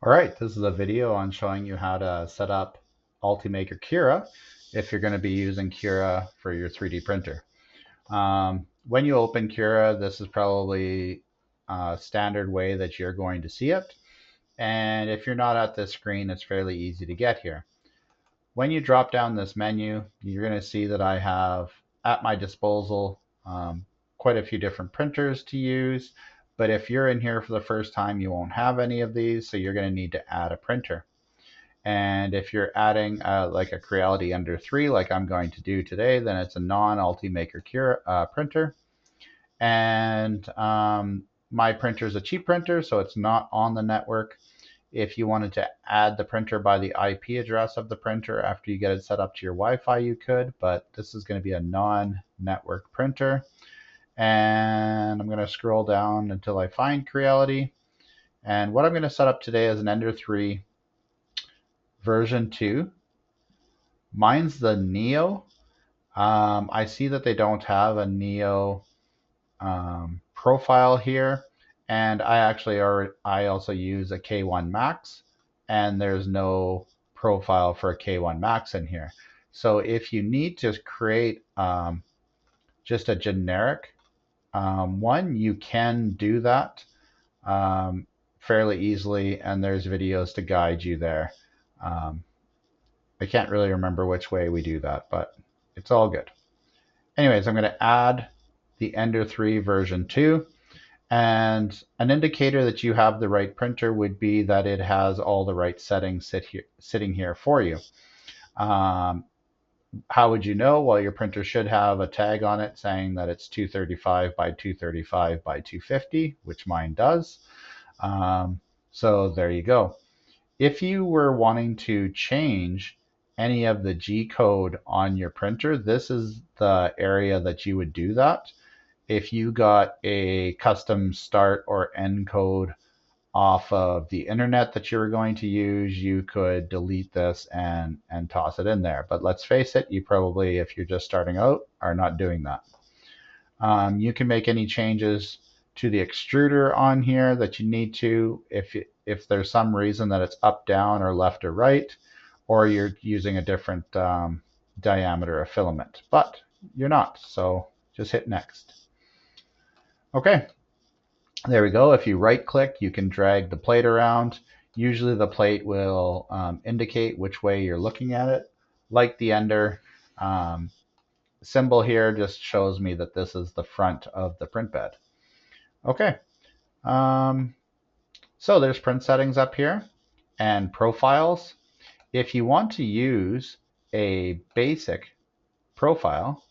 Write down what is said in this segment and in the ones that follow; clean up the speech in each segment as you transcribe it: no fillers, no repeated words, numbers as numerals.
All right, this is a video on showing you how to set up Ultimaker Cura if you're going to be using Cura for your 3D printer. When you open Cura, this is probably a standard way that you're going to see it. And if you're not at this screen, it's fairly easy to get here. When you drop down this menu, you're going to see that I have at my disposal quite a few different printers to use. But if you're in here for the first time, you won't have any of these, so you're going to need to add a printer. And if you're adding like a Creality under 3, like I'm going to do today, then it's a non-Ultimaker printer. And my printer is a cheap printer, so it's not on the network. If you wanted to add the printer by the IP address of the printer after you get it set up to your Wi-Fi, you could, but this is going to be a non-network printer. And I'm going to scroll down until I find Creality. And what I'm going to set up today is an Ender 3 version 2. Mine's the Neo. I see that they don't have a Neo profile here. And I also use a K1 Max, and there's no profile for a K1 Max in here. So if you need to create just a generic one, you can do that fairly easily, and there's videos to guide you there. I can't really remember which way we do that, but it's all good. Anyways, I'm going to add the Ender 3 version 2. And an indicator that you have the right printer would be that it has all the right settings sitting here for you. How would you know? Well, your printer should have a tag on it saying that it's 235 by 235 by 250, which mine does. So there you go. If you were wanting to change any of the G code on your printer, this is the area that you would do that. If you got a custom start or end code off of the internet that you were going to use, you could delete this and toss it in there. But let's face it, you probably, if you're just starting out, are not doing that. You can make any changes to the extruder on here that you need to if there's some reason that it's up, down, or left or right, or you're using a different diameter of filament. But you're not, so just hit next. Okay, there we go. If you right click, you can drag the plate around. Usually the plate will indicate which way you're looking at it. Like the Ender symbol here just shows me that this is the front of the print bed. Okay, so there's print settings up here and profiles. If you want to use a basic profile,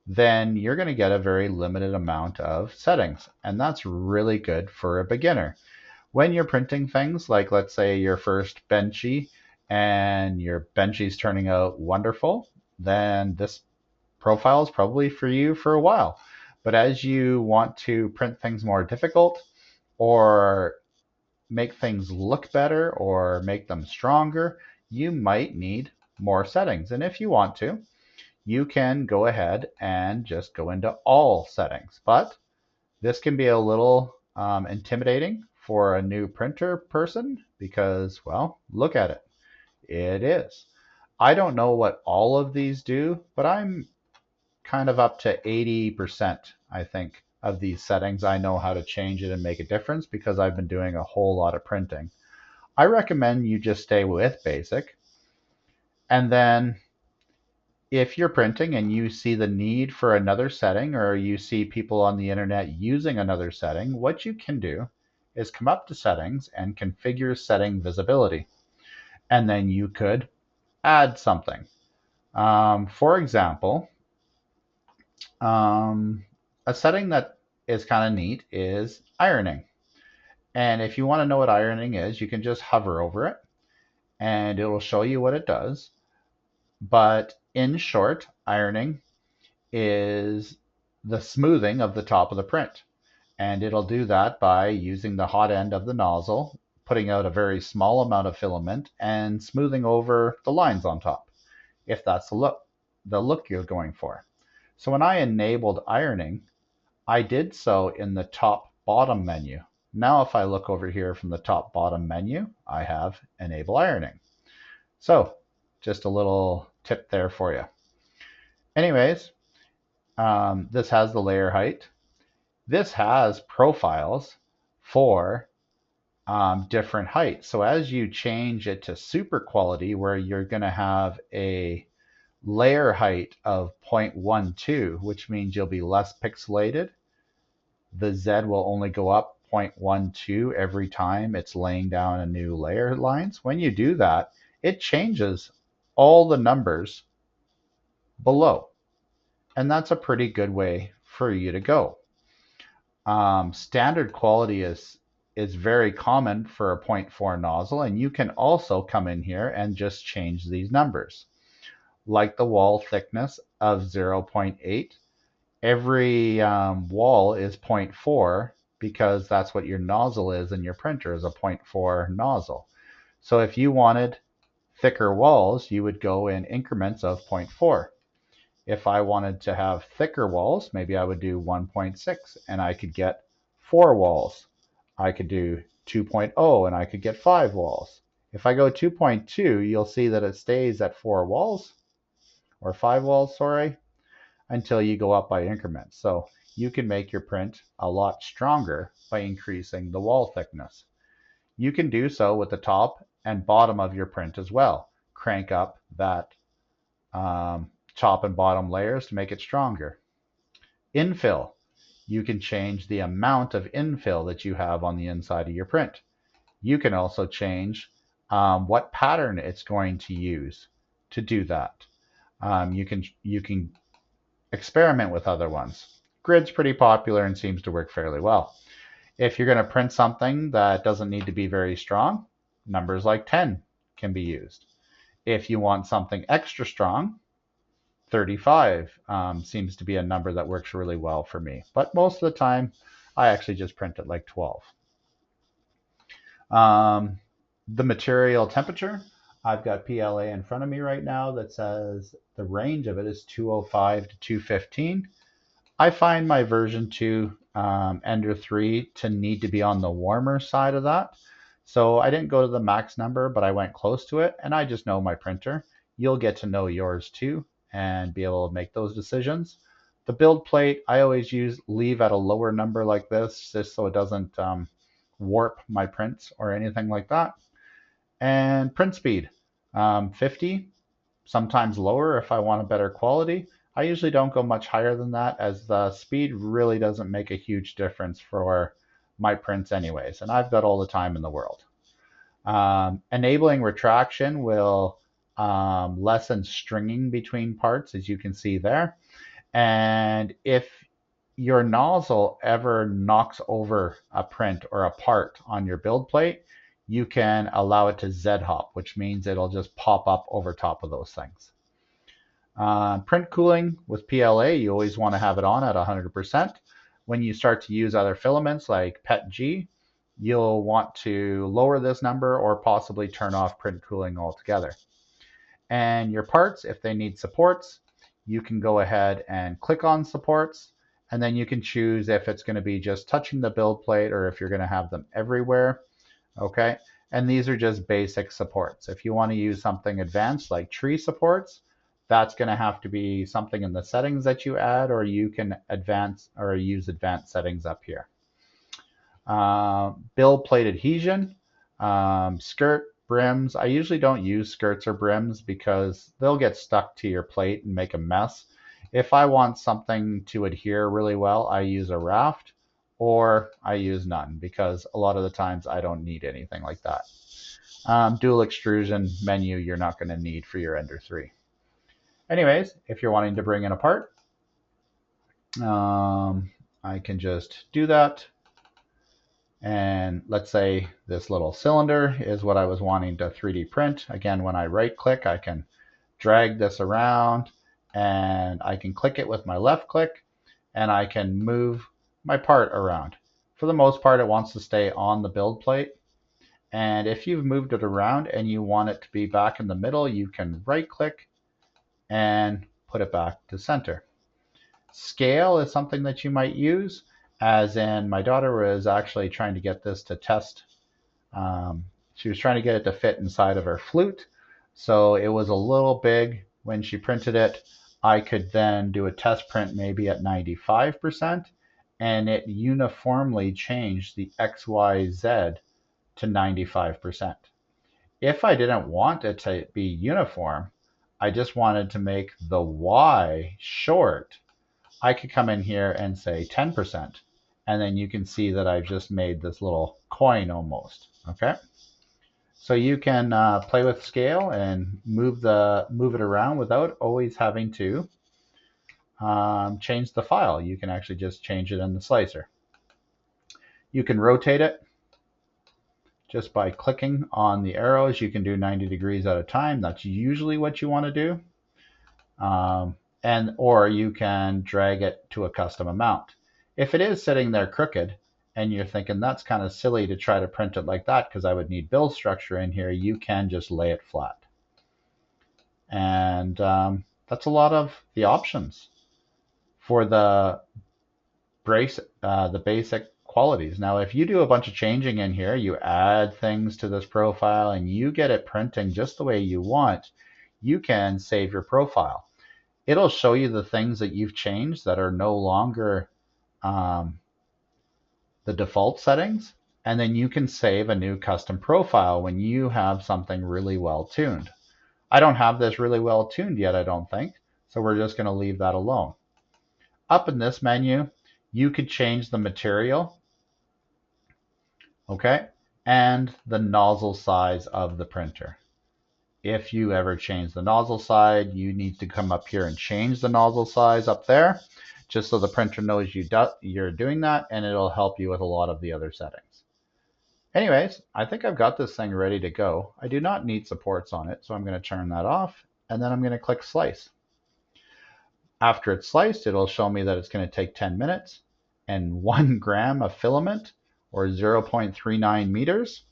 then you're going to get a very limited amount of settings. And that's really good for a beginner. When you're printing things like, let's say, your first Benchy and your Benchy's turning out wonderful, then this profile is probably for you for a while. But as you want to print things more difficult or make things look better or make them stronger, you might need more settings. And if you want to, you can go ahead and just go into all settings. But this can be a little intimidating for a new printer person because, well, look at it. It is. I don't know what all of these do, but I'm kind of up to 80%, I think, of these settings. I know how to change it and make a difference because I've been doing a whole lot of printing. I recommend you just stay with basic. And then if you're printing and you see the need for another setting, or you see people on the internet using another setting, what you can do is come up to settings and configure setting visibility. And then you could add something. For example, a setting that is kind of neat is ironing. And if you want to know what ironing is, you can just hover over it and it will show you what it does. But in short, ironing is the smoothing of the top of the print. And it'll do that by using the hot end of the nozzle, putting out a very small amount of filament and smoothing over the lines on top, if that's the look you're going for. So when I enabled ironing, I did so in the top bottom menu. Now if I look over here from the top bottom menu, I have enable ironing. So just a little tip there for you. Anyways, this has the layer height. This has profiles for different heights. So as you change it to super quality, where you're going to have a layer height of 0.12, which means you'll be less pixelated, the Z will only go up 0.12 every time it's laying down a new layer lines. When you do that, it changes all the numbers below. And that's a pretty good way for you to go. Standard quality is very common for a 0.4 nozzle, and you can also come in here and just change these numbers. Like the wall thickness of 0.8, every wall is 0.4 because that's what your nozzle is, and your printer is a 0.4 nozzle. So if you wanted thicker walls, you would go in increments of 0.4. If I wanted to have thicker walls, maybe I would do 1.6 and I could get 4 walls. I could do 2.0 and I could get 5 walls. If I go 2.2, you'll see that it stays at 4 walls, or 5 walls, sorry, until you go up by increments. So you can make your print a lot stronger by increasing the wall thickness. You can do so with the top and bottom of your print as well. Crank up that top and bottom layers to make it stronger. Infill. You can change the amount of infill that you have on the inside of your print. You can also change what pattern it's going to use to do that. You can experiment with other ones. Grid's pretty popular and seems to work fairly well. If you're going to print something that doesn't need to be very strong, numbers like 10 can be used. If you want something extra strong, 35 seems to be a number that works really well for me. But most of the time, I actually just print it like 12. The material temperature, I've got PLA in front of me right now that says the range of it is 205 to 215. I find my version 2 Ender 3 to need to be on the warmer side of that. So I didn't go to the max number, but I went close to it, and I just know my printer. You'll get to know yours too and be able to make those decisions. The build plate, I always leave at a lower number like this, just so it doesn't warp my prints or anything like that. And print speed, 50, sometimes lower if I want a better quality. I usually don't go much higher than that, as the speed really doesn't make a huge difference for my prints anyways, and I've got all the time in the world. Enabling retraction will lessen stringing between parts, as you can see there. And if your nozzle ever knocks over a print or a part on your build plate, you can allow it to Z-hop, which means it'll just pop up over top of those things. Print cooling with PLA, you always want to have it on at 100%. When you start to use other filaments like PETG, you'll want to lower this number or possibly turn off print cooling altogether. And your parts, if they need supports, you can go ahead and click on supports, and then you can choose if it's going to be just touching the build plate or if you're going to have them everywhere. Okay, and these are just basic supports. If you want to use something advanced like tree supports, that's going to have to be something in the settings that you add, or you can advance or use advanced settings up here. Build plate adhesion, skirt, brims. I usually don't use skirts or brims because they'll get stuck to your plate and make a mess. If I want something to adhere really well, I use a raft, or I use none, because a lot of the times I don't need anything like that. Dual extrusion menu you're not going to need for your Ender 3. Anyways, if you're wanting to bring in a part, I can just do that. And let's say this little cylinder is what I was wanting to 3D print. Again, when I right click, I can drag this around, and I can click it with my left click, and I can move my part around. For the most part, it wants to stay on the build plate. And if you've moved it around and you want it to be back in the middle, you can right click and put it back to center. Scale is something that you might use. as in my daughter was actually trying to get this to test. She was trying to get it to fit inside of her flute. So it was a little big when she printed it. I could then do a test print maybe at 95%, and it uniformly changed the XYZ to 95%. If I didn't want it to be uniform, I just wanted to make the Y short, I could come in here and say 10%. And then you can see that I've just made this little coin almost. Okay. So you can play with scale and move it around without always having to change the file. You can actually just change it in the slicer. You can rotate it just by clicking on the arrows. You can do 90 degrees at a time. That's usually what you want to do. Or you can drag it to a custom amount. If it is sitting there crooked and you're thinking that's kind of silly to try to print it like that because I would need build structure in here, you can just lay it flat. And that's a lot of the options for the basic qualities. Now, if you do a bunch of changing in here, you add things to this profile and you get it printing just the way you want, you can save your profile. It'll show you the things that you've changed that are no longer the default settings, and then you can save a new custom profile when you have something really well tuned. I don't have this really well tuned yet, I don't think, so we're just going to leave that alone. Up in this menu, you could change the material, okay, and the nozzle size of the printer. If you ever change the nozzle size, you need to come up here and change the nozzle size up there, just so the printer knows you're doing that, and it'll help you with a lot of the other settings. Anyways, I think I've got this thing ready to go. I do not need supports on it, so I'm going to turn that off, and then I'm going to click slice. After it's sliced, it'll show me that it's going to take 10 minutes and 1 gram of filament, or 0.39 meters,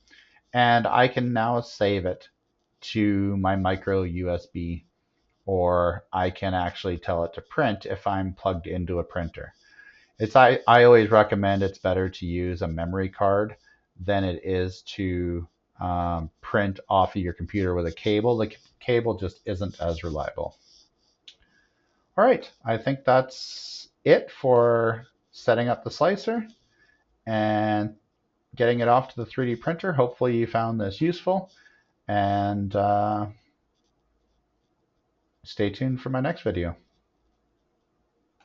and I can now save it to my micro USB, or I can actually tell it to print if I'm plugged into a printer. I always recommend it's better to use a memory card than it is to print off of your computer with a cable. The cable just isn't as reliable. All right, I think that's it for setting up the slicer and getting it off to the 3D printer. Hopefully you found this useful, and stay tuned for my next video.